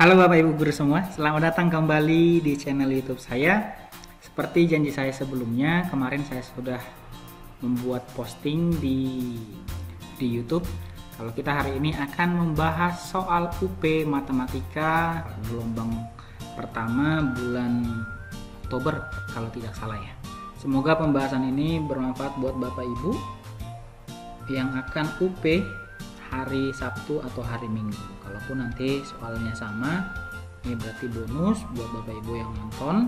Halo Bapak Ibu Guru semua, selamat datang kembali di channel YouTube saya. Seperti janji saya sebelumnya, kemarin saya sudah membuat posting di YouTube. Kalau kita hari ini akan membahas soal UP Matematika gelombang pertama bulan Oktober kalau tidak salah ya. Semoga pembahasan ini bermanfaat buat Bapak Ibu yang akan UP hari Sabtu atau hari Minggu. Kalaupun nanti soalnya sama, ini berarti bonus buat Bapak Ibu yang nonton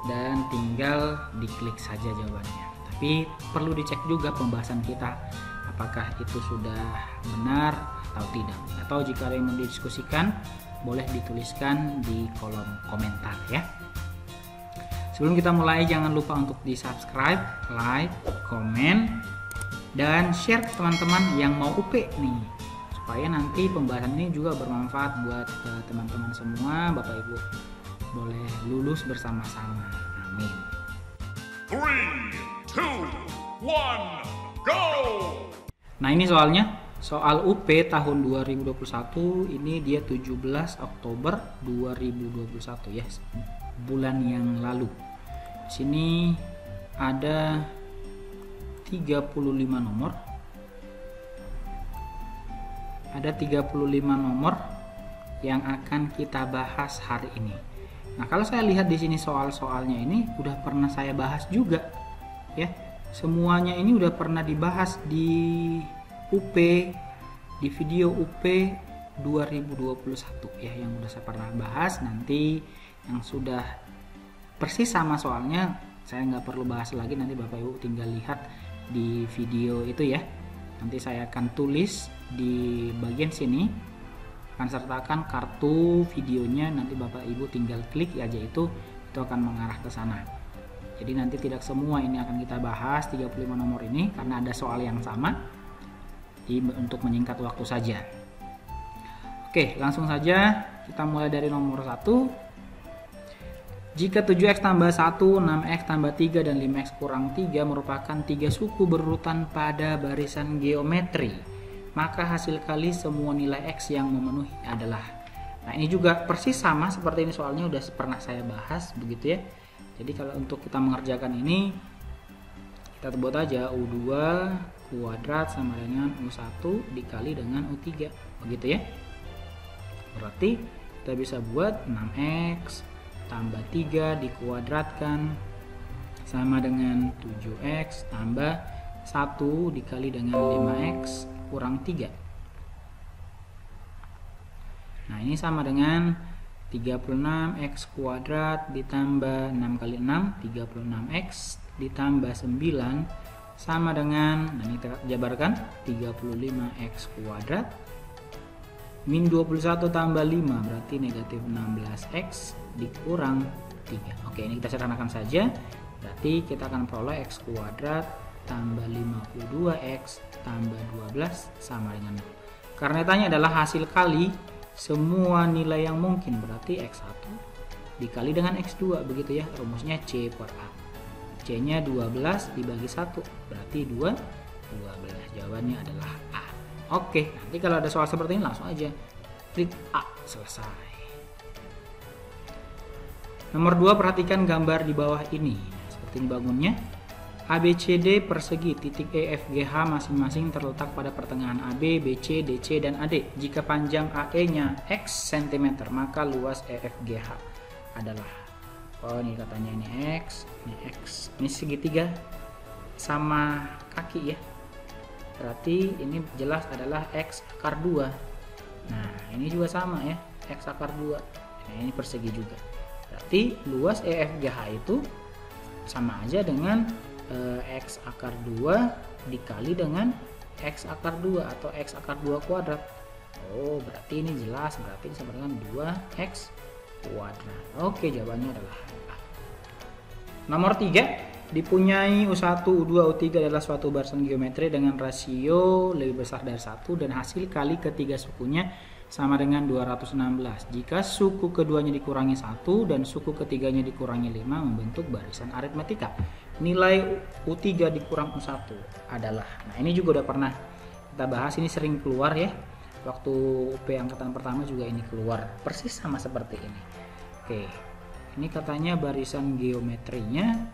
dan tinggal diklik saja jawabannya. Tapi perlu dicek juga pembahasan kita, apakah itu sudah benar atau tidak. Atau jika ada yang mau didiskusikan, boleh dituliskan di kolom komentar ya. Sebelum kita mulai, jangan lupa untuk di subscribe, like, komen, dan share ke teman-teman yang mau UP nih, supaya nanti pembahasan ini juga bermanfaat buat teman-teman semua. Bapak Ibu boleh lulus bersama-sama, amin. 3, 2, 1, go! Nah, ini soalnya soal UP tahun 2021, ini dia 17 Oktober 2021 ya, bulan yang lalu. Di sini ada 35 nomor. Ada 35 nomor yang akan kita bahas hari ini. Nah, kalau saya lihat di sini soal-soalnya ini udah pernah saya bahas juga ya. Semuanya ini udah pernah dibahas di UP, di video UP 2021 ya, yang udah saya pernah bahas. Nanti yang sudah persis sama soalnya saya nggak perlu bahas lagi, nanti Bapak Ibu tinggal lihat di video itu ya. Nanti saya akan tulis di bagian sini, akan sertakan kartu videonya, nanti Bapak Ibu tinggal klik aja, itu akan mengarah ke sana. Jadi nanti tidak semua ini akan kita bahas 35 nomor ini karena ada soal yang sama. Jadi untuk menyingkat waktu saja. Oke, langsung saja kita mulai dari nomor 1. Jika 7x tambah 1, 6x tambah 3, dan 5x kurang 3 merupakan 3 suku berurutan pada barisan geometri, maka hasil kali semua nilai x yang memenuhi adalah. Nah, ini juga persis sama seperti ini soalnya, udah pernah saya bahas begitu ya. Jadi kalau untuk kita mengerjakan ini, kita buat aja U2 kuadrat sama dengan U1 dikali dengan U3 begitu ya. Berarti kita bisa buat 6x tambah 3 dikuadratkan sama dengan 7x tambah 1 dikali dengan 5x kurang 3. Nah, ini sama dengan 36x kuadrat ditambah 6 kali 6, 36x ditambah 9 sama dengan, nah ini kita jabarkan, 35x kuadrat min 21 tambah 5 berarti negatif 16x dikurang 3. Oke, ini kita sederhanakan saja. Berarti kita akan peroleh x kuadrat tambah 52x tambah 12 sama dengan 0. Karena tanya adalah hasil kali semua nilai yang mungkin, berarti x1 dikali dengan x2 begitu ya. Rumusnya C per A. C-nya 12 dibagi 1 berarti 12. Jawabannya adalah A. Oke, nanti kalau ada soal seperti ini langsung aja klik A, selesai. Nomor 2, perhatikan gambar di bawah ini. Nah, seperti ini bangunnya. ABCD persegi titik E, F, G, H masing-masing terletak pada pertengahan AB, BC, DC, dan AD. Jika panjang AE-nya X cm, maka luas EFGH adalah. Oh, ini katanya ini X, ini X. Ini segitiga sama kaki ya. Berarti ini jelas adalah X akar 2. Nah, ini juga sama ya, X akar 2. Nah, ini persegi juga. Berarti luas EFGH itu sama aja dengan X akar 2 dikali dengan X akar 2 atau X akar 2 kuadrat. Oh, berarti ini jelas, berarti sama dengan 2X kuadrat. Oke, jawabannya adalah A. Nomor 3, dipunyai U1, U2, U3 adalah suatu barisan geometri dengan rasio lebih besar dari 1 dan hasil kali ketiga sukunya sama dengan 216. Jika suku keduanya dikurangi 1 dan suku ketiganya dikurangi 5 membentuk barisan aritmetika. Nilai U3 dikurang U1 adalah. Nah, ini juga udah pernah kita bahas, ini sering keluar ya. waktu UP angkatan pertama juga ini keluar persis sama seperti ini. Oke, ini katanya barisan geometrinya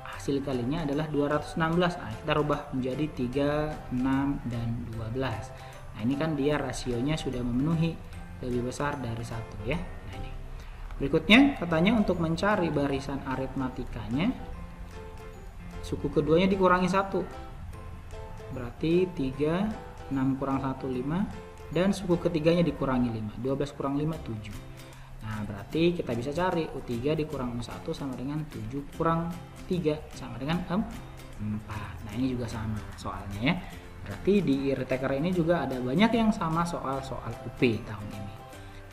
hasil kalinya adalah 216. Nah, kita rubah menjadi 3, 6, dan 12. Nah, ini kan dia rasionya sudah memenuhi, lebih besar dari 1 ya. Nah, ini. Berikutnya katanya untuk mencari barisan aritmatikanya, suku keduanya dikurangi 1. Berarti 3, 6 kurang 1, 5. Dan suku ketiganya dikurangi 5. 12 kurang 5, 7. Nah, berarti kita bisa cari U3 dikurang U1 sama dengan 7 kurang 3 sama dengan 4. Nah, ini juga sama soalnya ya. Berarti di Irteker ini juga ada banyak yang sama soal-soal UP tahun ini.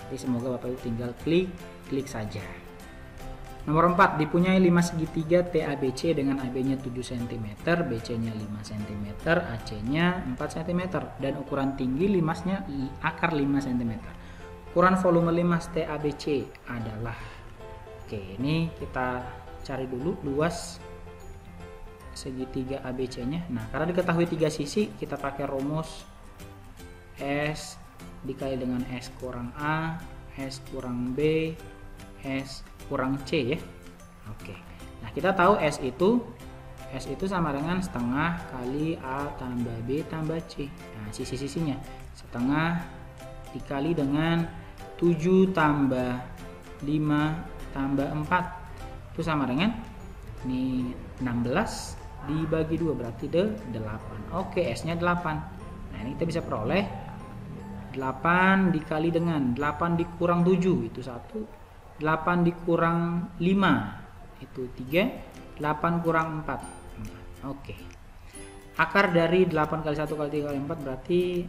Jadi semoga Bapak Ibu tinggal klik saja. Nomor 4, dipunyai 5 segitiga TABC dengan AB-nya 7 cm, BC-nya 5 cm, AC-nya 4 cm, dan ukuran tinggi limasnya akar 5 cm. Ukuran volume limas TABC adalah, oke, ini kita cari dulu luas segitiga ABC-nya. Nah, karena diketahui 3 sisi, kita pakai rumus S dikali dengan S kurang A, S kurang B, S kurang C ya. Oke. Nah, kita tahu S itu sama dengan setengah kali A tambah B tambah C. Nah, sisi-sisinya setengah dikali dengan 7 tambah 5 tambah 4 itu sama dengan ini 16 dibagi 2 berarti 8. Oke, S-nya 8. Nah, ini kita bisa peroleh 8 dikali dengan 8 dikurang 7 itu 1. 8 dikurang 5 itu 3, 8 kurang 4. Oke. Akar dari 8 kali 1 kali 3 kali 4 berarti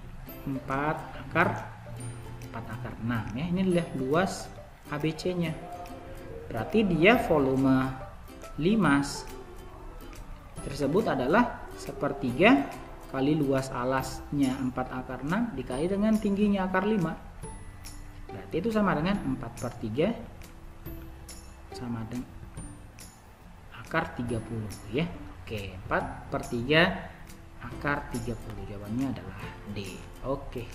4 akar 6 ya. Ini adalah luas ABC-nya. Berarti dia volume limas tersebut adalah 1/3 kali luas alasnya 4 akar 6 dikali dengan tingginya akar 5. Berarti itu sama dengan 4/3 sama dengan akar 30 ya. Oke, 4/3 akar 30. Jawabannya adalah D. Oke.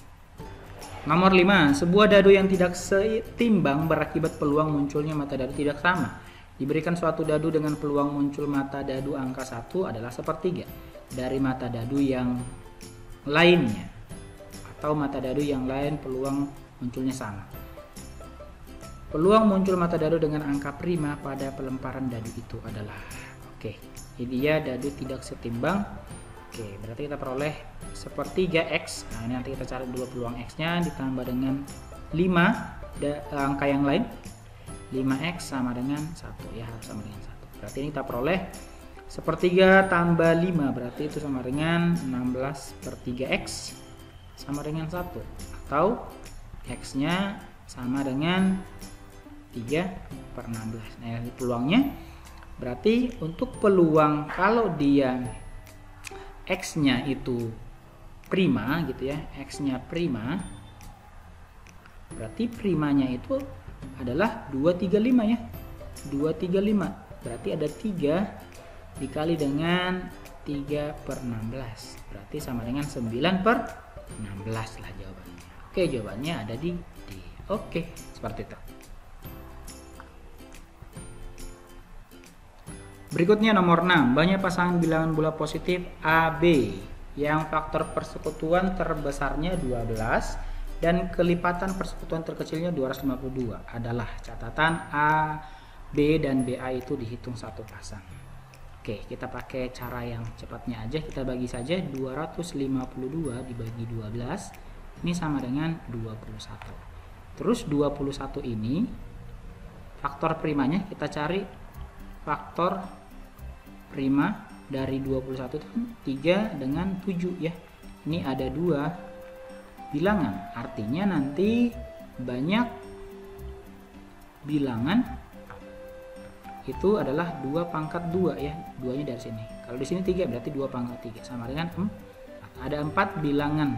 Nomor 5, sebuah dadu yang tidak seimbang berakibat peluang munculnya mata dadu tidak sama. Diberikan suatu dadu dengan peluang muncul mata dadu angka 1 adalah 1/3 dari mata dadu yang lainnya, atau mata dadu yang lain peluang munculnya sama. Peluang muncul mata dadu dengan angka prima pada pelemparan dadu itu adalah, oke, ini dia dadu tidak setimbang. Oke, berarti kita peroleh 1/3 X. Nah, ini nanti kita cari dua peluang X nya ditambah dengan 5 angka yang lain. 5X sama dengan 1 ya, harus sama dengan 1. Berarti ini kita peroleh 1/3 tambah 5 berarti itu sama dengan 16/3X sama dengan 1, atau X nya sama dengan 3/16. Nah, ini peluangnya. Berarti untuk peluang kalau dia X-nya itu prima gitu ya, X-nya prima, berarti primanya itu adalah 235 ya. 235. Berarti ada 3 dikali dengan 3/16. Berarti sama dengan 9/16 lah jawabannya. Oke, jawabannya ada di D. Oke, seperti itu. Berikutnya nomor 6, banyak pasangan bilangan bulat positif AB yang faktor persekutuan terbesarnya 12 dan kelipatan persekutuan terkecilnya 252 adalah catatan A, B, dan BA itu dihitung satu pasang. Oke, kita pakai cara yang cepatnya aja, kita bagi saja 252 dibagi 12 ini sama dengan 21. Terus 21 ini faktor primanya kita cari. Faktor prima dari 21 itu 3 dengan 7 ya. Ini ada 2 bilangan, artinya nanti banyak bilangan itu adalah 2 pangkat 2 ya. 2-nya dari sini. Kalau di sini 3 berarti 2 pangkat 3 sama dengan 4. Ada 4 bilangan.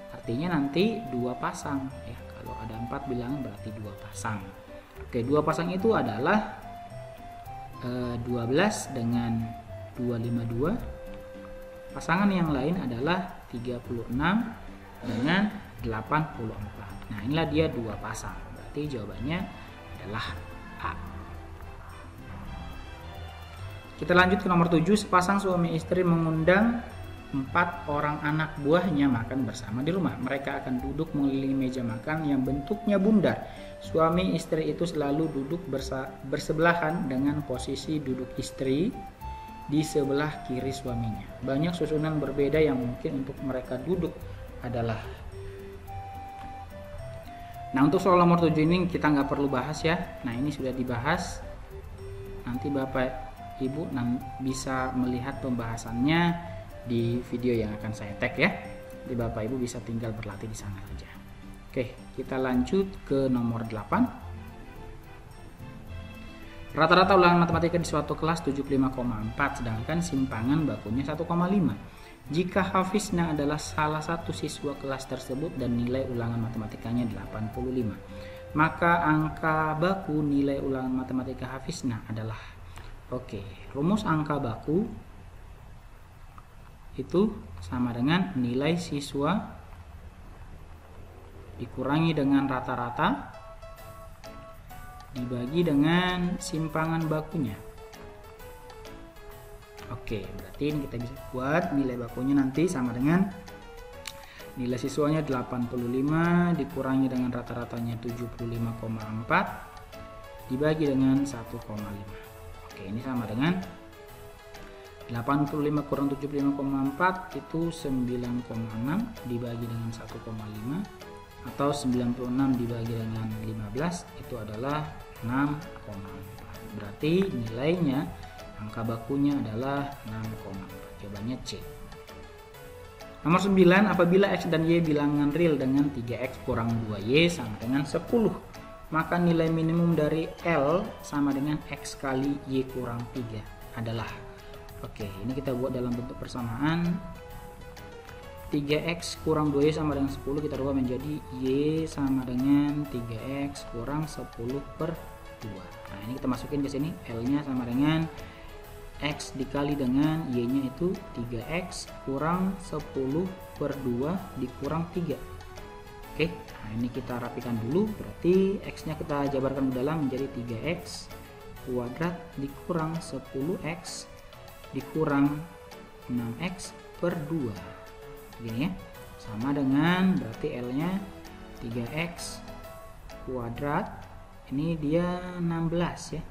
Artinya nanti 2 pasang ya. Kalau ada 4 bilangan berarti 2 pasang. Oke, 2 pasang itu adalah 12 dengan 252. Pasangan yang lain adalah 36 dengan 84. Nah, inilah dia 2 pasang. Berarti jawabannya adalah A. Kita lanjut ke nomor 7. Sepasang suami istri mengundang 4 orang anak buahnya makan bersama di rumah. Mereka akan duduk mengelilingi meja makan yang bentuknya bundar. Suami istri itu selalu duduk bersebelahan dengan posisi duduk istri di sebelah kiri suaminya. Banyak susunan berbeda yang mungkin untuk mereka duduk adalah. Nah, untuk soal nomor 7 ini kita nggak perlu bahas ya. Nah, ini sudah dibahas. Nanti Bapak Ibu bisa melihat pembahasannya di video yang akan saya tag ya. Jadi Bapak Ibu bisa tinggal berlatih di sana saja. Oke, kita lanjut ke nomor 8. Rata-rata ulangan matematika di suatu kelas 75,4, sedangkan simpangan bakunya 1,5. Jika Hafizna adalah salah satu siswa kelas tersebut dan nilai ulangan matematikanya 85, maka angka baku nilai ulangan matematika Hafizna adalah. Oke, rumus angka baku itu sama dengan nilai siswa dikurangi dengan rata-rata dibagi dengan simpangan bakunya. Oke, berarti ini kita bisa buat nilai bakunya nanti sama dengan nilai siswanya 85 dikurangi dengan rata-ratanya 75,4 dibagi dengan 1,5. Oke, ini sama dengan 85 kurang 75,4 itu 9,6 dibagi dengan 1,5, atau 96 dibagi dengan 15 itu adalah 6,4. Berarti nilainya angka bakunya adalah 6,4. Jawabannya C. Nomor 9, apabila X dan Y bilangan real dengan 3X kurang 2Y sama dengan 10, maka nilai minimum dari L sama dengan X kali Y kurang 3 adalah. Oke, ini kita buat dalam bentuk persamaan. 3X kurang 2Y sama dengan 10 kita rubah menjadi Y sama dengan 3X kurang 10 per 2. Nah, ini kita masukin ke sini. L-nya sama dengan X dikali dengan Y-nya itu 3X kurang 10 per 2 dikurang 3. Oke, nah ini kita rapikan dulu. Berarti X-nya kita jabarkan ke dalam menjadi 3X kuadrat dikurang 10X dikurang 6X per 2. Begini ya. Sama dengan berarti L-nya 3X kuadrat. Ini dia 16 ya.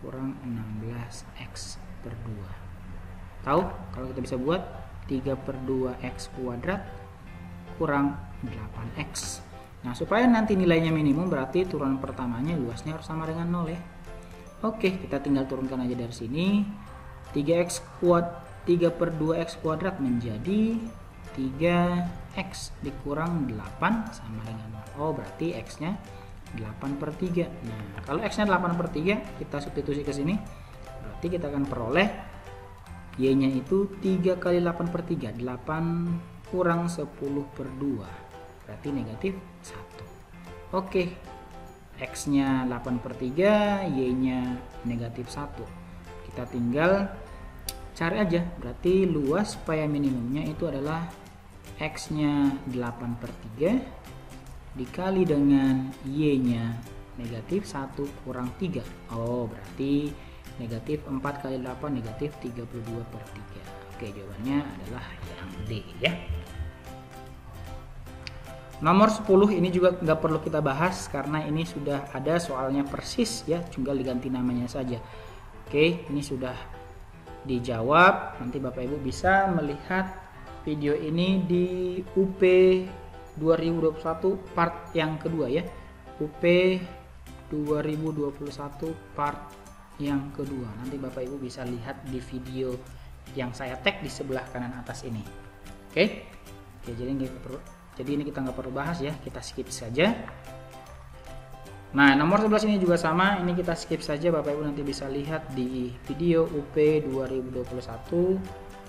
Kurang 16X per 2. Tahu kalau kita bisa buat 3 per 2X kuadrat kurang 8X. Nah, supaya nanti nilainya minimum berarti turunan pertamanya luasnya harus sama dengan 0 ya. Oke, kita tinggal turunkan aja dari sini. 3 per 2X kuadrat menjadi 3X dikurang 8 sama dengan 0. Oh, berarti X-nya 8 per 3. Nah, kalau X-nya 8 per 3 kita substitusi ke sini. Berarti kita akan peroleh Y-nya itu 3 kali 8 per 3. 8 kurang 10 per 2. Berarti negatif 1. Oke. X-nya 8 per 3, Y-nya negatif 1. Kita tinggal cari aja. Berarti luas supaya minimumnya itu adalah X-nya 8 per 3 dikali dengan Y-nya negatif 1 kurang 3. Oh, berarti negatif 4 kali 8 negatif 32 per 3. Oke, jawabannya adalah yang D ya. Nomor 10 ini juga nggak perlu kita bahas karena ini sudah ada soalnya persis ya, tinggal diganti namanya saja. Oke, ini sudah dijawab. Nanti Bapak Ibu bisa melihat video ini di UP 2021 part yang kedua ya. UP 2021 part yang kedua. Nanti Bapak Ibu bisa lihat di video yang saya tag di sebelah kanan atas ini. Oke. Oke, jadi ini kita nggak perlu bahas ya, kita skip saja. Nah, nomor 11 ini juga sama, ini kita skip saja. Bapak Ibu nanti bisa lihat di video UP 2021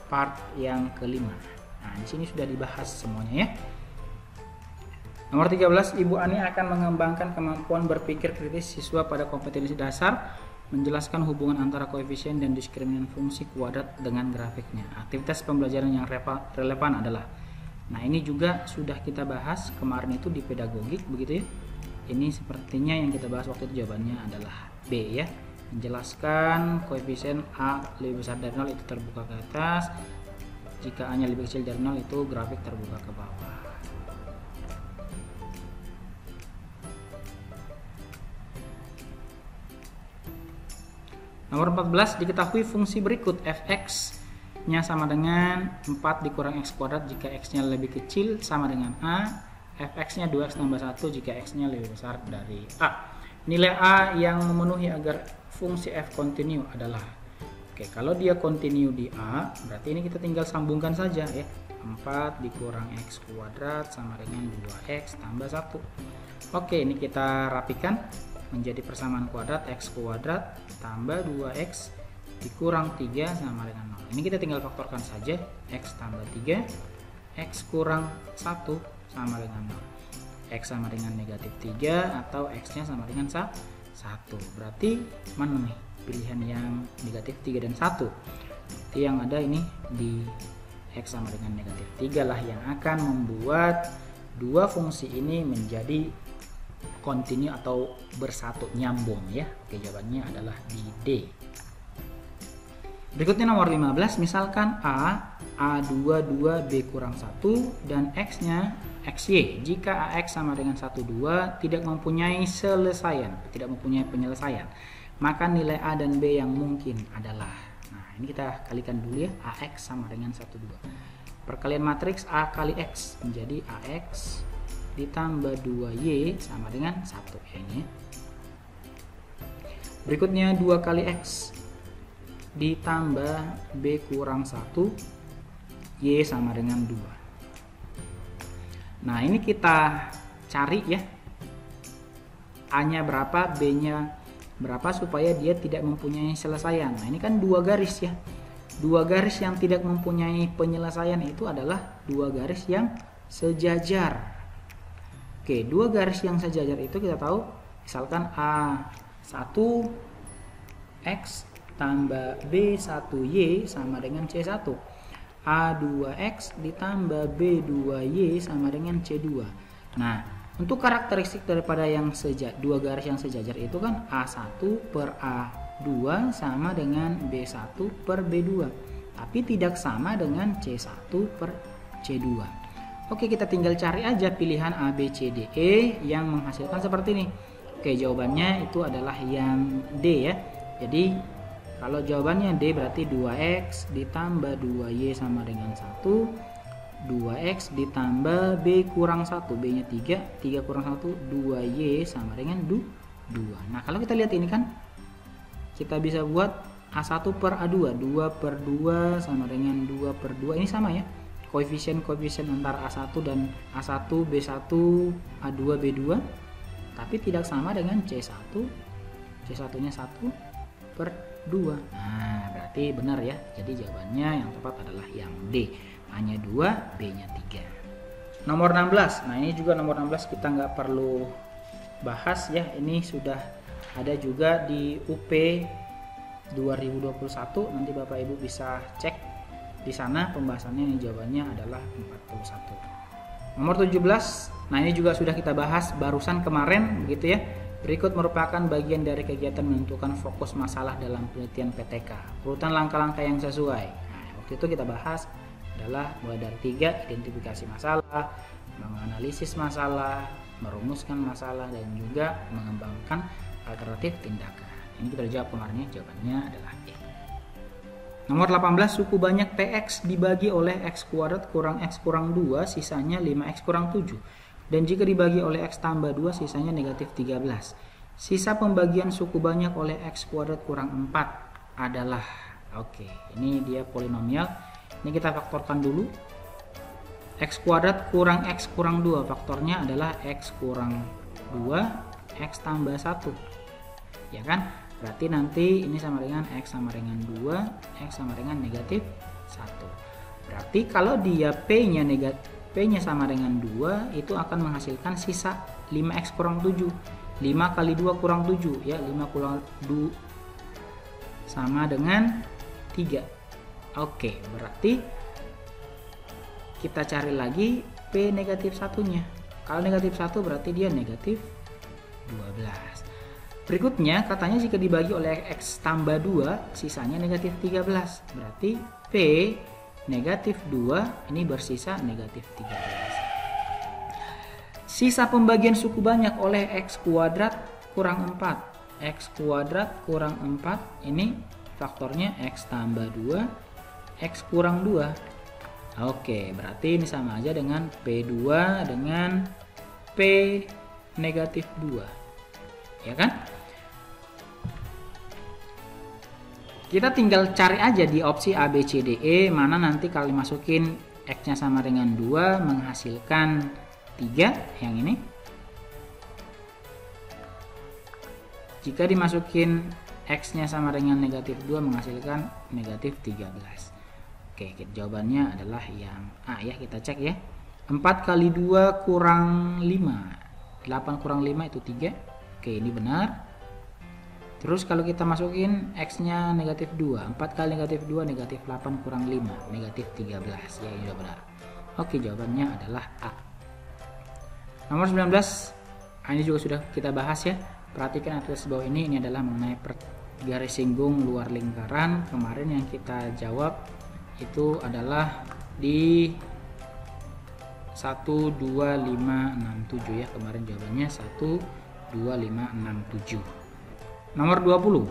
part yang kelima. Nah, di sini sudah dibahas semuanya ya. Nomor 13, Ibu Ani akan mengembangkan kemampuan berpikir kritis siswa pada kompetensi dasar, menjelaskan hubungan antara koefisien dan diskriminan fungsi kuadrat dengan grafiknya. Aktivitas pembelajaran yang relevan adalah Nah, ini juga sudah kita bahas kemarin itu di pedagogik begitu ya. Ini sepertinya yang kita bahas waktu itu jawabannya adalah B ya. Menjelaskan koefisien A lebih besar dari 0 itu terbuka ke atas. Jika A-nya lebih kecil dari 0 itu grafik terbuka ke bawah. Nomor 14, diketahui fungsi berikut f(x) nya sama dengan 4 dikurang x kuadrat jika x-nya lebih kecil sama dengan A, f(x) nya 2x tambah 1 jika x-nya lebih besar dari A. Nilai A yang memenuhi agar fungsi f kontinu adalah, oke, kalau dia kontinu di A, berarti ini kita tinggal sambungkan saja ya. 4 dikurang x kuadrat sama dengan 2x tambah 1. Oke, ini kita rapikan menjadi persamaan kuadrat x kuadrat tambah 2x dikurang 3 sama dengan 0. Ini kita tinggal faktorkan saja, x tambah 3, x kurang 1 sama dengan 0. X sama dengan negatif 3 atau x nya sama dengan 1. Berarti mana nih pilihan yang negatif 3 dan 1? Berarti yang ada ini di x sama dengan negatif 3 lah yang akan membuat dua fungsi ini menjadi kontinu atau bersatu, nyambung ya. Oke, jawabannya adalah di D. Berikutnya nomor 15, misalkan A2 2 B kurang 1 dan X nya XY. Jika AX sama dengan 1 2 tidak mempunyai penyelesaian, maka nilai A dan B yang mungkin adalah, nah ini kita kalikan dulu ya, AX sama dengan 1 2. Perkalian matriks A kali X menjadi AX ditambah 2Y sama dengan 1 ini. Berikutnya 2 kali X ditambah B kurang 1 Y sama dengan 2. Nah, ini kita cari ya, A nya berapa, B nya berapa supaya dia tidak mempunyai selesaian. Nah, ini kan dua garis ya. Dua garis yang tidak mempunyai penyelesaian itu adalah dua garis yang sejajar. Oke, dua garis yang sejajar itu kita tahu, misalkan A1X tambah B1Y sama dengan C1. A2X ditambah B2Y sama dengan C2. Nah, untuk karakteristik daripada yang dua garis yang sejajar itu kan A1 per A2 sama dengan B1 per B2. Tapi tidak sama dengan C1 per C2. Oke, kita tinggal cari aja pilihan A, B, C, D, E yang menghasilkan seperti ini. Oke, jawabannya itu adalah yang D ya. Jadi kalau jawabannya D berarti 2X ditambah 2Y sama dengan 1. 2X ditambah B kurang 1, B nya 3, 3 kurang 1, 2Y sama dengan 2. Nah, kalau kita lihat ini kan, kita bisa buat A1 per A2, 2 per 2 sama dengan 2 per 2, ini sama ya. Koefisien antara A1 dan A1, B1, A2, B2, tapi tidak sama dengan C1. C1 nya 1 per 2. Nah, berarti benar ya. Jadi jawabannya yang tepat adalah yang D. A-nya 2, B-nya 3. Nomor 16. Nah, ini juga nomor 16 kita nggak perlu bahas ya. Ini sudah ada juga di UP 2021. Nanti Bapak Ibu bisa cek di sana pembahasannya. Ini jawabannya adalah 41. Nomor 17. Nah, ini juga sudah kita bahas barusan kemarin begitu ya. Berikut merupakan bagian dari kegiatan menentukan fokus masalah dalam penelitian PTK. Urutan langkah-langkah yang sesuai. Nah, waktu itu kita bahas adalah mulai dari 3, identifikasi masalah, menganalisis masalah, merumuskan masalah, dan juga mengembangkan alternatif tindakan. Ini kita jawab kemarin ya, jawabannya adalah E. Nomor 18, suku banyak PX dibagi oleh X kuadrat kurang X kurang 2, sisanya 5X kurang 7. Dan jika dibagi oleh X tambah 2, sisanya negatif 13. Sisa pembagian suku banyak oleh X kuadrat kurang 4 adalah, oke, ini dia polinomial. Ini kita faktorkan dulu. X kuadrat kurang X kurang 2, faktornya adalah X kurang 2, X tambah 1. Ya kan? Berarti nanti ini sama dengan X sama dengan 2, X sama dengan negatif 1. Berarti kalau dia P-nya sama dengan 2, itu akan menghasilkan sisa 5X kurang 7. 5 kali 2 kurang 7 ya, 5 kurang 2 sama dengan 3. Oke, berarti kita cari lagi P negatif 1-nya. Kalau negatif 1 berarti dia negatif 12. Berikutnya katanya jika dibagi oleh X tambah 2 sisanya negatif 13. Berarti P negatif 2 ini bersisa negatif 13. Sisa pembagian suku banyak oleh X kuadrat kurang 4. X kuadrat kurang 4 ini faktornya X tambah 2 X kurang 2. Oke, berarti ini sama aja dengan P2 dengan P negatif 2. Ya kan? Kita tinggal cari aja di opsi A, B, C, D, E mana nanti kalau dimasukin X-nya sama dengan 2 menghasilkan 3 yang ini. Jika dimasukin X-nya sama dengan negatif 2 menghasilkan negatif 13. Oke, jawabannya adalah yang A ya, kita cek ya. 4 kali 2 kurang 5. 8 kurang 5 itu 3. Oke, ini benar. Terus kalau kita masukin X-nya negatif 2. 4 kali negatif 2 negatif 8 kurang 5. Negatif 13. Ya, ini sudah benar. Oke, jawabannya adalah A. Nomor 19. Ini juga sudah kita bahas ya. Perhatikan atas bawah ini adalah mengenai garis singgung luar lingkaran. Kemarin yang kita jawab itu adalah di 1, 2, 5, 6, 7 ya. Kemarin jawabannya 1, 2, 5, 6, 7. Nomor 20.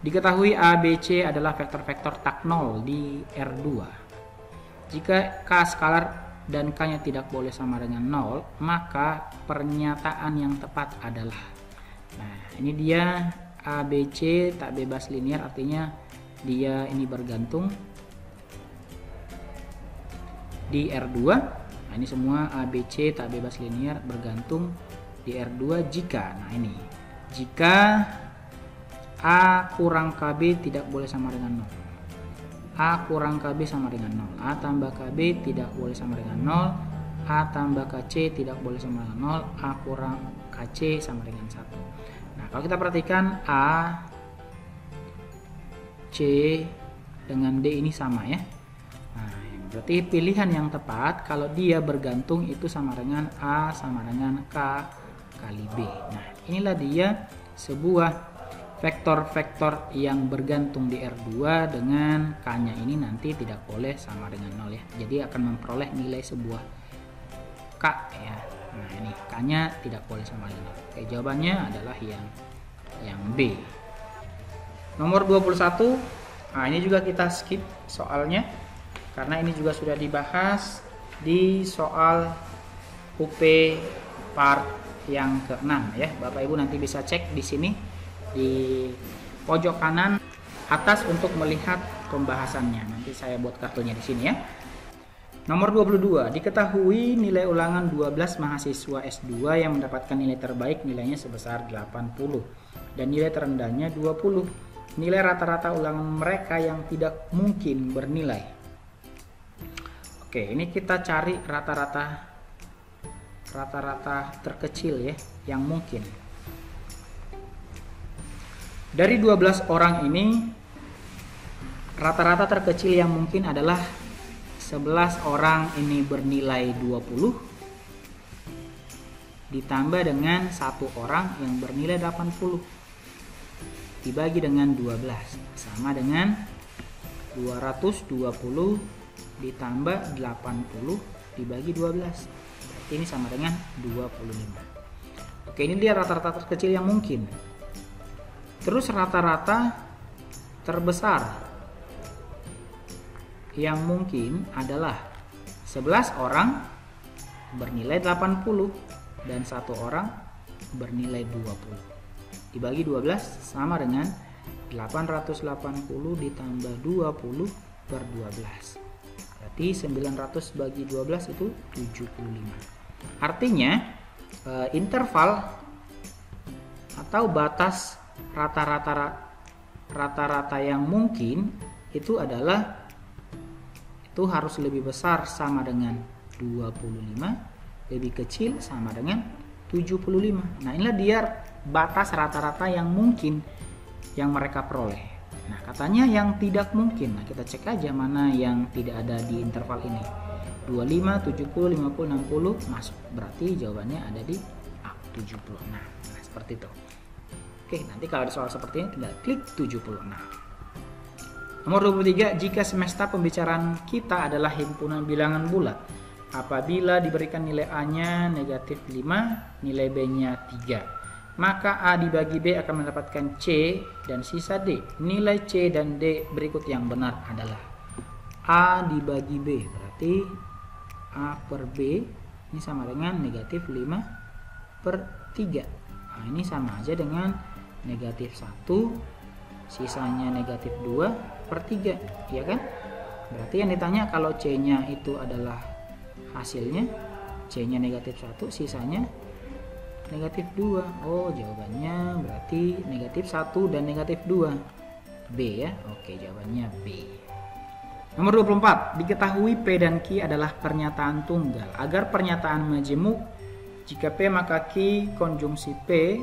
Diketahui A, B, C adalah vektor-vektor tak nol di R2. Jika K skalar dan K-nya tidak boleh sama dengan 0, maka pernyataan yang tepat adalah. Nah, ini dia A, B, C tak bebas linear, artinya dia ini bergantung di R2. Nah, ini semua A, B, C tak bebas linear bergantung di R2 jika, nah ini, jika A kurang KB tidak boleh sama dengan 0. A kurang KB sama dengan 0. A tambah KB tidak boleh sama dengan 0. A tambah KC tidak boleh sama dengan 0. A kurang KC sama dengan 1. Nah, kalau kita perhatikan A, C dengan D ini sama ya. Nah, berarti pilihan yang tepat kalau dia bergantung itu sama dengan A sama dengan K kali B. Nah, inilah dia sebuah vektor-vektor yang bergantung di R2 dengan K-nya ini nanti tidak boleh sama dengan 0 ya. Jadi akan memperoleh nilai sebuah K ya. Nah, ini K-nya tidak boleh sama dengan 0. Oke, jawabannya adalah yang B. Nomor 21. Nah, ini juga kita skip soalnya karena ini juga sudah dibahas di soal UP part yang ke-6 ya. Bapak Ibu nanti bisa cek di sini di pojok kanan atas untuk melihat pembahasannya. Nanti saya buat kartunya di sini ya. Nomor 22. Diketahui nilai ulangan 12 mahasiswa S2 yang mendapatkan nilai terbaik nilainya sebesar 80 dan nilai terendahnya 20. Nilai rata-rata ulangan mereka yang tidak mungkin bernilai. Oke, ini kita cari rata-rata terkecil ya yang mungkin. Dari 12 orang ini rata-rata terkecil yang mungkin adalah 11 orang ini bernilai 20 ditambah dengan 1 orang yang bernilai 80 dibagi dengan 12 sama dengan 220 ditambah 80 dibagi 12. Ini sama dengan 25. Oke, ini dia rata-rata terkecil yang mungkin. Terus rata-rata terbesar yang mungkin adalah 11 orang bernilai 80 dan 1 orang bernilai 20. Dibagi 12 sama dengan 880 ditambah 20 per 12. Berarti 900 bagi 12 itu 75. Artinya interval atau batas rata-rata yang mungkin itu adalah itu harus lebih besar sama dengan 25, lebih kecil sama dengan 75. Nah, inilah dia batas rata-rata yang mungkin yang mereka peroleh. Nah, katanya yang tidak mungkin. Nah, kita cek aja mana yang tidak ada di interval ini. 25, 70, 50, 60 masuk. Berarti jawabannya ada di A, 76. Nah, seperti itu. Oke, nanti kalau ada soal seperti ini tinggal klik 76. Nomor 23, jika semesta pembicaraan kita adalah himpunan bilangan bulat, apabila diberikan nilai A-nya negatif 5, nilai B-nya 3, maka A dibagi B akan mendapatkan C dan sisa D. Nilai C dan D berikut yang benar adalah A dibagi B, berarti A per B ini sama dengan negatif 5 per 3. Nah, ini sama aja dengan negatif 1, sisanya negatif 2 per 3, ya kan? Berarti yang ditanya kalau C-nya itu adalah hasilnya, C-nya negatif 1, sisanya negatif 2. Oh, jawabannya berarti negatif 1 dan negatif 2. B ya. Oke, jawabannya B. Nomor 24, diketahui P dan Q adalah pernyataan tunggal. Agar pernyataan majemuk, jika P maka Q konjungsi P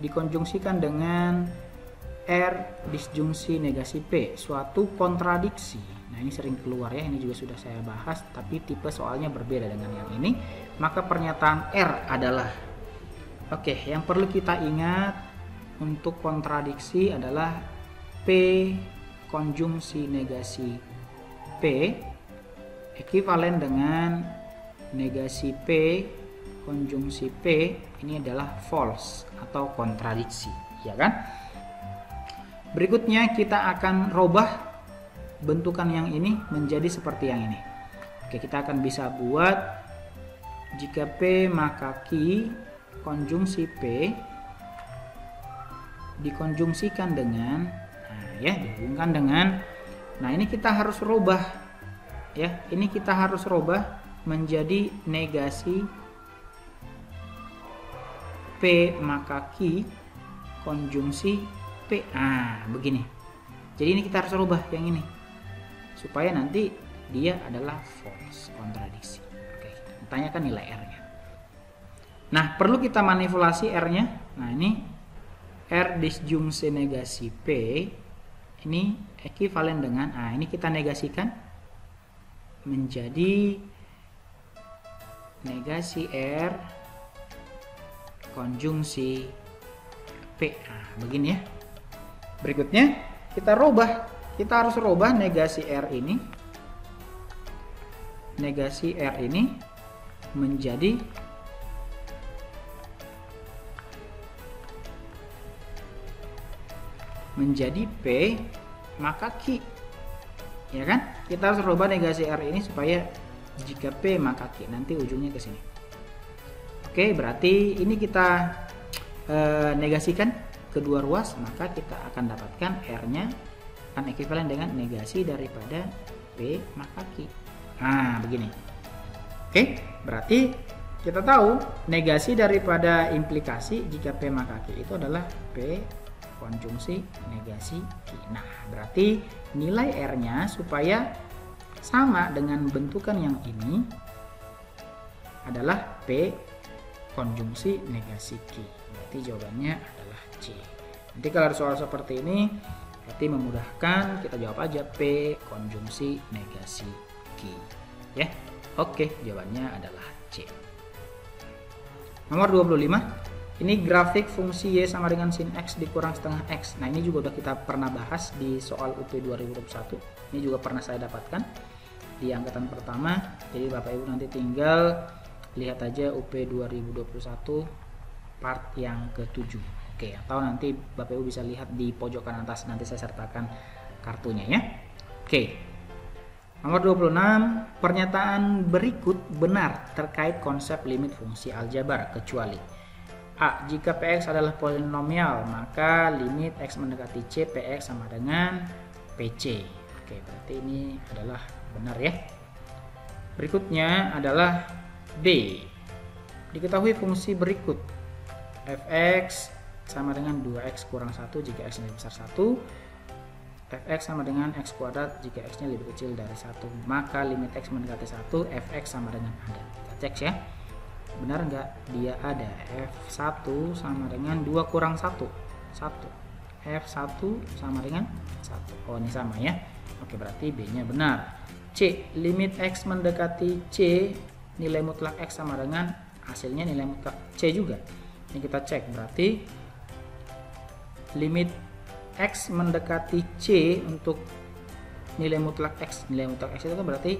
dikonjungsikan dengan R disjungsi negasi P, suatu kontradiksi. Nah, ini sering keluar ya, ini juga sudah saya bahas, tapi tipe soalnya berbeda dengan yang ini. Maka pernyataan R adalah, oke, yang perlu kita ingat untuk kontradiksi adalah P konjungsi negasi P ekuivalen dengan negasi P konjungsi P, ini adalah false atau kontradiksi, ya kan? Berikutnya kita akan robah bentukan yang ini menjadi seperti yang ini. Oke, kita akan bisa buat jika P maka Q konjungsi P dikonjungsikan dengan, nah ya, dihubungkan dengan, nah ini kita harus robah ya, ini kita harus robah menjadi negasi P maka Q konjungsi P. Ah, begini. Jadi ini kita harus rubah yang ini supaya nanti dia adalah false, kontradiksi. Oke, tanyakan nilai R-nya. Nah, perlu kita manipulasi R-nya. Nah, ini R disjungsi negasi P ini ekuivalen dengan, nah ini kita negasikan menjadi negasi R konjungsi P. Nah, begini ya. Berikutnya kita robah, kita harus robah negasi R ini, negasi R ini menjadi P maka Q, ya kan? Kita harus robah negasi R ini supaya jika P maka Q, nanti ujungnya ke sini. Oke, berarti ini kita negasikan kedua ruas, maka kita akan dapatkan R-nya akan ekuivalen dengan negasi daripada P maka Q. Nah, begini. Oke, berarti kita tahu negasi daripada implikasi jika P maka Q itu adalah P konjungsi negasi Q. Nah, berarti nilai R-nya supaya sama dengan bentukan yang ini adalah P konjungsi negasi Q. Berarti jawabannya adalah C. Nanti kalau ada soal seperti ini berarti memudahkan, kita jawab aja P konjungsi negasi Q, ya. Oke, jawabannya adalah C. Nomor 25, ini grafik fungsi Y sama dengan sin X dikurang setengah X. Nah, ini juga udah kita pernah bahas di soal UP 2021. Ini juga pernah saya dapatkan di angkatan pertama. Jadi Bapak Ibu nanti tinggal lihat aja UP 2021 part yang ke-7. Oke, atau nanti Bapak Ibu bisa lihat di pojokan atas, nanti saya sertakan kartunya ya. Oke. Nomor 26, pernyataan berikut benar terkait konsep limit fungsi aljabar kecuali A. Jika Px adalah polinomial, maka limit X mendekati C Px sama dengan PC. Oke, berarti ini adalah benar ya. Berikutnya adalah B. Diketahui fungsi berikut Fx sama dengan 2x kurang 1 jika x lebih besar 1, fx sama dengan x kuadrat jika x nya lebih kecil dari 1, maka limit x mendekati 1 fx sama dengan ada. Kita cek ya, benar nggak dia ada. F1 sama dengan 2 kurang 1 F1 sama dengan 1. Oh, ini sama ya. Oke, berarti B nya benar. C, limit X mendekati C, nilai mutlak X sama dengan hasilnya nilai mutlak C juga. Ini kita cek, berarti limit X mendekati C untuk nilai mutlak X. Nilai mutlak X itu kan berarti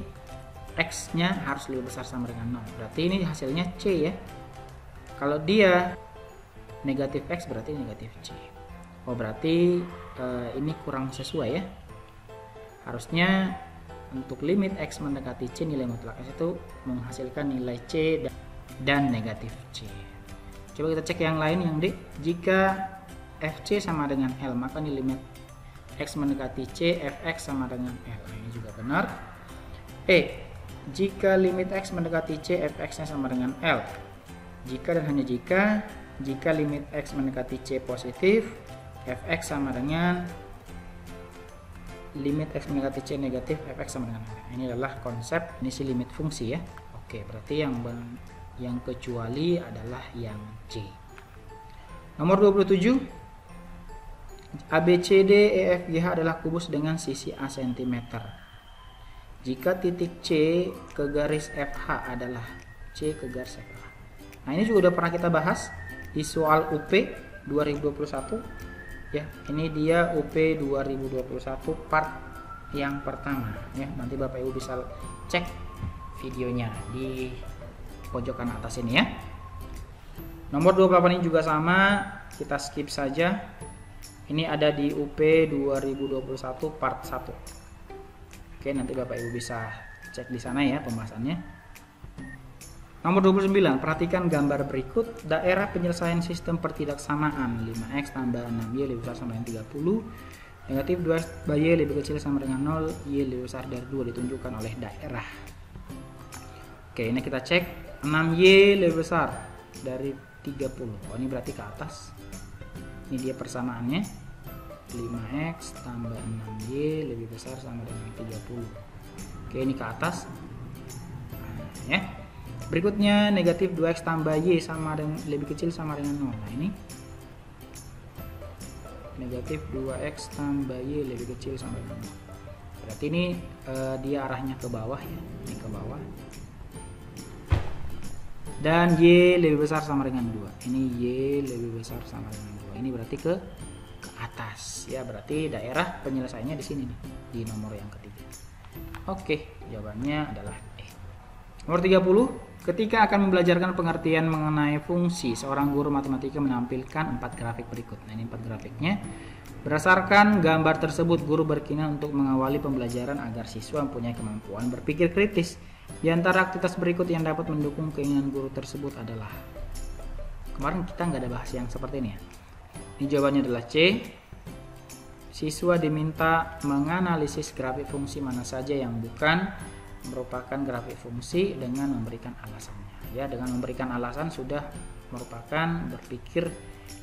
X nya harus lebih besar sama dengan 0. Berarti ini hasilnya C ya. Kalau dia negatif X berarti negatif C. Oh berarti ini kurang sesuai ya. Harusnya untuk limit X mendekati C nilai mutlak X itu menghasilkan nilai C dan negatif C. Coba kita cek yang lain yang D. Jika FC sama dengan L maka nilai limit X mendekati C Fx sama dengan L. Ini juga benar. E. Jika limit X mendekati C Fx nya sama dengan L. Jika dan hanya jika limit X mendekati C positif, Fx sama dengan limit X mendekati C negatif, Fx sama dengan L. Ini adalah konsep si limit fungsi ya. Oke, berarti yang kecuali adalah yang C. Nomor 27. ABCD EFGH adalah kubus dengan sisi A cm. Jika titik C ke garis FH adalah C ke garis FH. Nah, ini juga udah pernah kita bahas di soal UP 2021 ya. Ini dia UP 2021 part yang pertama ya. Nanti Bapak Ibu bisa cek videonya di pojokan atas ini ya. Nomor 28 ini juga sama, kita skip saja. Ini ada di UP 2021 part 1. Oke, nanti Bapak Ibu bisa cek di sana ya pembahasannya. Nomor 29, perhatikan gambar berikut. Daerah penyelesaian sistem pertidaksamaan 5x tambah 6y lebih besar sama dengan 30. Negatif 2y lebih kecil sama dengan 0, y lebih besar dari 2 ditunjukkan oleh daerah. Oke, ini kita cek 6y lebih besar dari 30. Oh, ini berarti ke atas. Ini dia persamaannya, 5x tambah 6y lebih besar sama dengan 30. Oke, ini ke atas nah, ya. Berikutnya negatif 2x tambah y sama dengan lebih kecil sama dengan 0. Nah, ini negatif 2x tambah y lebih kecil sama dengan 0. Berarti ini dia arahnya ke bawah ya, ini ke bawah. Dan y lebih besar sama dengan 2. Ini y lebih besar sama dengan 2. Ini berarti ke atas ya, berarti daerah penyelesaiannya di sini nih, di nomor yang ketiga. Oke, jawabannya adalah E. Nomor 30, ketika akan membelajarkan pengertian mengenai fungsi, seorang guru matematika menampilkan 4 grafik berikut. Nah, ini 4 grafiknya. Berdasarkan gambar tersebut, guru berkeinginan untuk mengawali pembelajaran agar siswa mempunyai kemampuan berpikir kritis. Di antara aktivitas berikut yang dapat mendukung keinginan guru tersebut adalah, kemarin kita nggak ada bahas yang seperti ini ya. Ini jawabannya adalah C. Siswa diminta menganalisis grafik fungsi mana saja yang bukan merupakan grafik fungsi dengan memberikan alasannya. Ya, dengan memberikan alasan sudah merupakan berpikir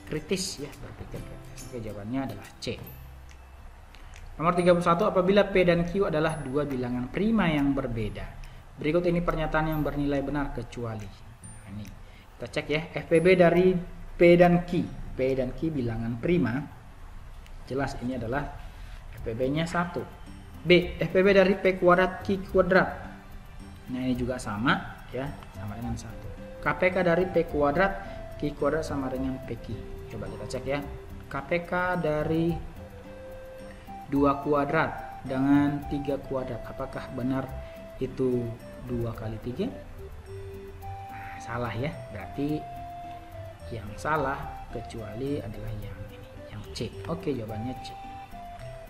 kritis ya, berpikir kritis. Oke, jawabannya adalah C. Nomor 31, apabila P dan Q adalah dua bilangan prima yang berbeda. Berikut ini pernyataan yang bernilai benar kecuali. Nah, ini kita cek ya, FPB dari P dan Q. P dan Q bilangan prima. Jelas ini adalah FPB-nya 1. B, FPB dari P kuadrat Q kuadrat. Nah, ini juga sama ya, sama dengan 1. KPK dari P kuadrat Q kuadrat sama dengan PQ. Coba kita cek ya. KPK dari 2 kuadrat dengan 3 kuadrat. Apakah benar itu 2 kali 3? Nah, salah ya. Berarti yang salah kecuali adalah yang ini, yang C. Oke, jawabannya C.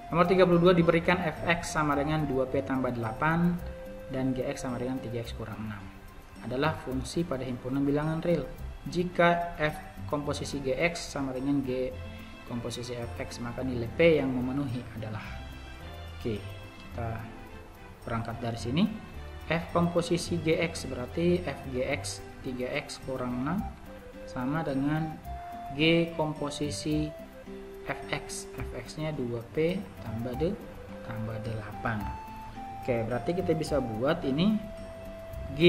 Nomor 32, diberikan fx sama dengan 2p tambah 8 dan gx sama dengan 3x kurang 6 adalah fungsi pada himpunan bilangan real. Jika f komposisi gx sama dengan g komposisi fx, maka nilai p yang memenuhi adalah. Oke, kita berangkat dari sini. F komposisi gx berarti fgx 3x kurang 6 sama dengan G komposisi fx. Fx nya 2p tambah 8. Oke, berarti kita bisa buat ini G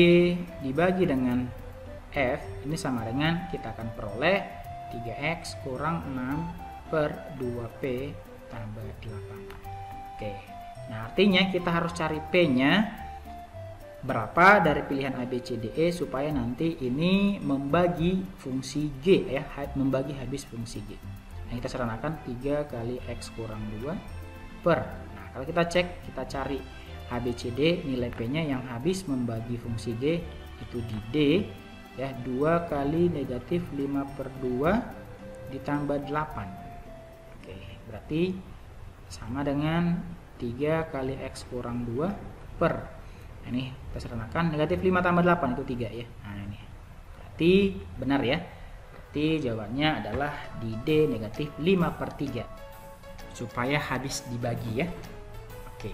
dibagi dengan F ini sama dengan, kita akan peroleh 3x kurang 6 per 2p tambah 8. Oke, nah Artinya kita harus cari P-nya berapa dari pilihan A, B, C, D, E supaya nanti ini membagi fungsi G ya, membagi habis fungsi G. Nah, kita sederhanakan 3 kali X kurang 2 per. Nah, kalau kita cek, kita cari A, B, C, D, nilai P-nya yang habis membagi fungsi G itu di D ya, 2 kali negatif 5 per 2 ditambah 8. Oke, berarti sama dengan 3 kali X kurang 2 per. Nah, ini kita sederhanakan, negatif 5 tambah 8 itu 3 ya. Nah, ini berarti benar ya. Berarti jawabannya adalah di D, negatif 5 per 3 supaya habis dibagi ya. Oke.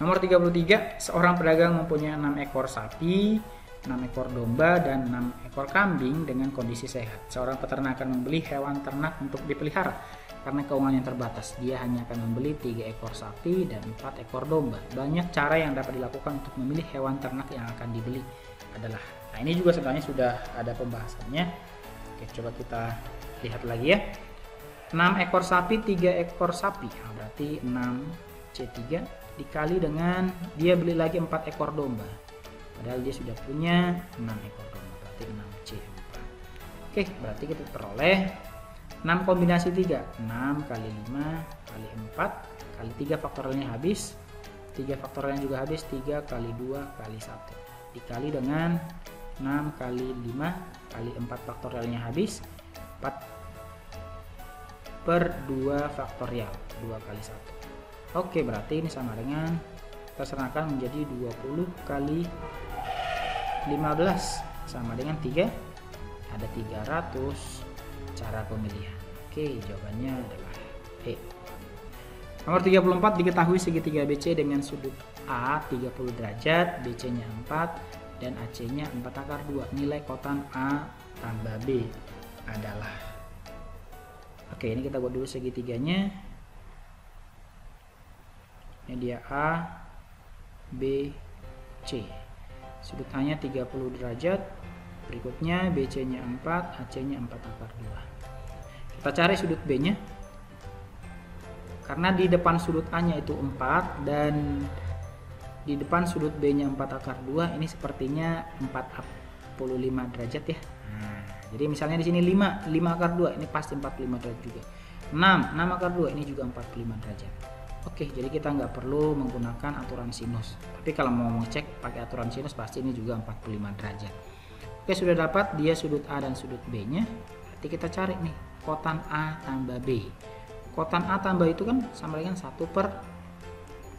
Nomor 33, seorang pedagang mempunyai 6 ekor sapi, 6 ekor domba, dan 6 ekor kambing dengan kondisi sehat. Seorang peternak akan membeli hewan ternak untuk dipelihara. Karena keuangan yang terbatas, dia hanya akan membeli 3 ekor sapi dan 4 ekor domba. Banyak cara yang dapat dilakukan untuk memilih hewan ternak yang akan dibeli adalah. Nah, ini juga sebenarnya sudah ada pembahasannya. Oke, coba kita lihat lagi ya. 6 ekor sapi, 3 ekor sapi. Nah, berarti 6C3 dikali dengan dia beli lagi 4 ekor domba. Padahal dia sudah punya 6 ekor domba. Berarti 6C4. Oke, berarti kita peroleh 6 kombinasi 3, 6 kali 5 kali 4 kali 3 faktorialnya habis, 3 faktorialnya juga habis, 3 kali 2 kali 1 dikali dengan 6 kali 5 kali 4 faktorialnya habis, 4 per 2 faktorial, 2 kali 1. Oke, berarti ini sama dengan kita serahkan menjadi 20 kali 15 sama dengan 3, ada 300 cara pemilihan. Oke, jawabannya adalah E. Nomor 34, diketahui segitiga BC dengan sudut A 30 derajat, BC-nya 4 dan AC-nya 4 akar 2. Nilai kotan A tambah B adalah. Oke, ini kita buat dulu segitiganya. Ini dia A, B, C. Sudut A-nya 30 derajat. Berikutnya BC-nya 4, AC-nya 4 akar 2. Kita cari sudut B-nya. Karena di depan sudut A-nya itu 4 dan di depan sudut B-nya 4 akar 2, ini sepertinya 45 derajat ya. Nah, jadi misalnya di sini 5 akar 2, ini pasti 45 derajat juga. 6 akar 2, ini juga 45 derajat. Oke, jadi kita nggak perlu menggunakan aturan sinus. Tapi kalau mau ngecek pakai aturan sinus, pasti ini juga 45 derajat. Oke, sudah dapat dia sudut A dan sudut B-nya. Berarti kita cari nih kotan A tambah B. Kotan A tambah itu kan sama dengan 1 per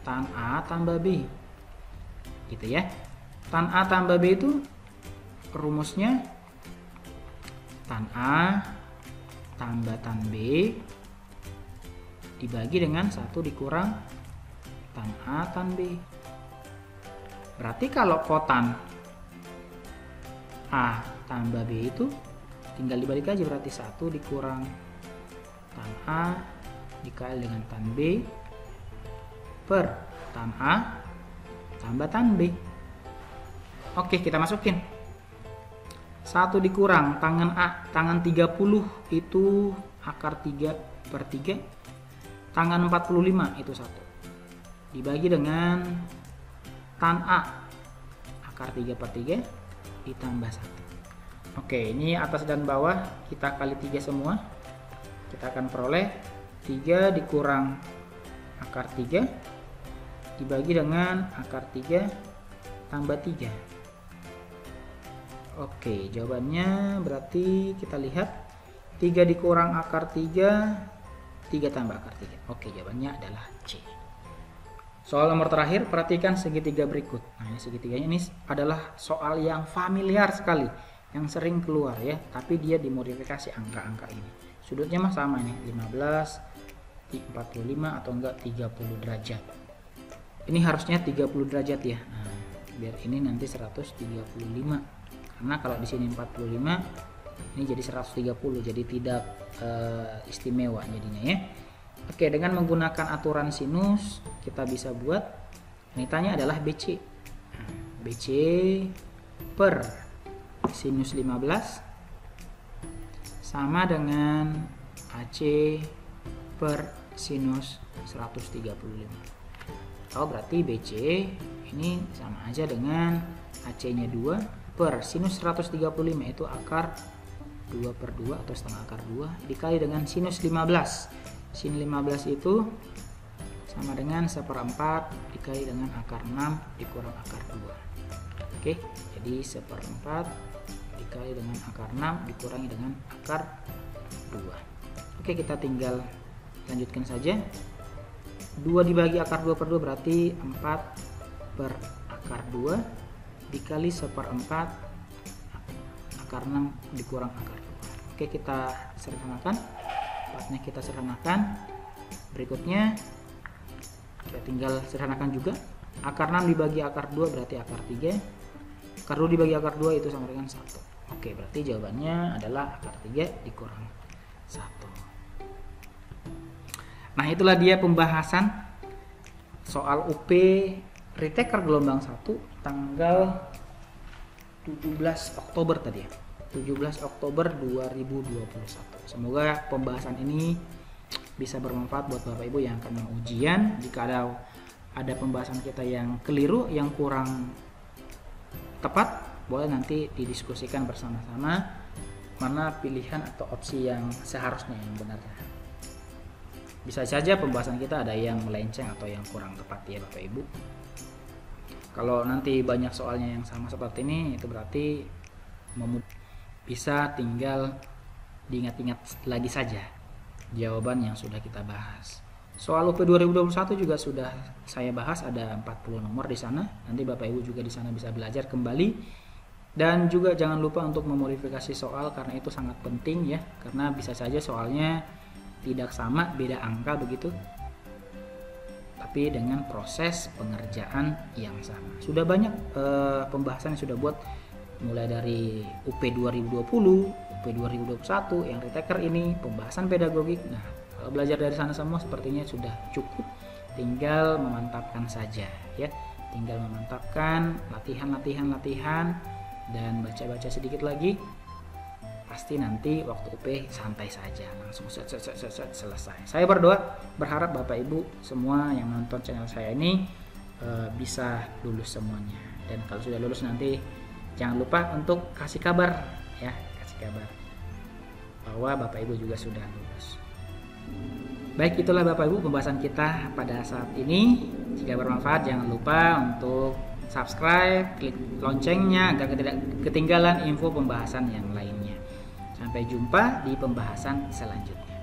tan A tambah B. Gitu ya. Tan A tambah B itu rumusnya tan A tambah tan B dibagi dengan 1 dikurang tan A tan B. Berarti kalau kotan A tambah B itu tinggal dibalik aja, berarti 1 dikurang tan A dikali dengan tan B per tan A tambah tan B. Oke, kita masukin 1 dikurang tangan A, tangan 30 itu akar 3 per 3, tangan 45 itu 1 dibagi dengan tan A akar 3 per 3 ditambah 1. Oke, ini atas dan bawah kita kali 3 semua. Kita akan peroleh 3 dikurang akar 3 dibagi dengan akar 3 tambah 3. Oke, jawabannya berarti kita lihat 3 dikurang akar 3, 3 tambah akar 3. Oke, jawabannya adalah C. Soal nomor terakhir, perhatikan segitiga berikut. Nah, ini segitiganya ini adalah soal yang familiar sekali, yang sering keluar ya, tapi dia dimodifikasi angka-angka ini. Sudutnya mah sama nih, 15, 45 atau enggak 30 derajat. Ini harusnya 30 derajat ya. Nah, biar ini nanti 135. Karena kalau di sini 45, ini jadi 130, jadi tidak istimewa jadinya ya. Oke, dengan menggunakan aturan sinus kita bisa buat, ini tanya adalah BC. BC per sinus 15 sama dengan AC per sinus 135. tahu berarti BC ini sama aja dengan AC-nya 2 per sinus 135 itu akar 2 per 2 atau setengah akar 2 dikali dengan sinus 15. Sin 15 itu sama dengan 1/4 dikali dengan akar 6 dikurang akar 2. Oke, jadi 1/4 dikali dengan akar 6 dikurangi dengan akar 2. Oke, kita tinggal lanjutkan saja. 2 dibagi akar 2 per 2 berarti 4 per akar 2 dikali 1/4 akar 6 dikurang akar 2. Oke, kita sederhanakan. Partnya kita sederhanakan. Berikutnya kita tinggal sederhanakan juga. Akar 6 dibagi akar 2 berarti akar 3. Akar 2 dibagi akar 2 itu sama dengan 1. Oke, berarti jawabannya adalah akar 3 dikurang 1. Nah, itulah dia pembahasan soal UP Retaker gelombang 1 tanggal 17 Oktober tadi ya. 17 Oktober 2021. Semoga pembahasan ini bisa bermanfaat buat Bapak Ibu yang akan ujian. Jika ada pembahasan kita yang keliru, yang kurang tepat, boleh nanti didiskusikan bersama-sama mana pilihan atau opsi yang seharusnya yang benarnya. Bisa saja pembahasan kita ada yang melenceng atau yang kurang tepat ya Bapak Ibu. Kalau nanti banyak soalnya yang sama seperti ini, itu berarti bisa tinggal diingat-ingat lagi saja jawaban yang sudah kita bahas. Soal UP 2021 juga sudah saya bahas, ada 40 nomor di sana. Nanti Bapak Ibu juga di sana bisa belajar kembali. Dan juga jangan lupa untuk memodifikasi soal karena itu sangat penting ya. Karena bisa saja soalnya tidak sama, beda angka begitu. Tapi dengan proses pengerjaan yang sama. Sudah banyak pembahasan yang sudah buat mulai dari UP 2020, UP 2021 yang retaker ini pembahasan pedagogik. Nah, kalau belajar dari sana semua sepertinya sudah cukup, tinggal memantapkan saja ya. Tinggal memantapkan latihan dan baca-baca sedikit lagi. Pasti nanti waktu UP santai saja, langsung selesai. Saya berharap Bapak Ibu semua yang nonton channel saya ini bisa lulus semuanya. Dan kalau sudah lulus nanti jangan lupa untuk kasih kabar ya, kasih kabar bahwa Bapak Ibu juga sudah lulus. Baik, itulah Bapak Ibu pembahasan kita pada saat ini. Jika bermanfaat jangan lupa untuk subscribe, klik loncengnya agar tidak ketinggalan info pembahasan yang lainnya. Sampai jumpa di pembahasan selanjutnya.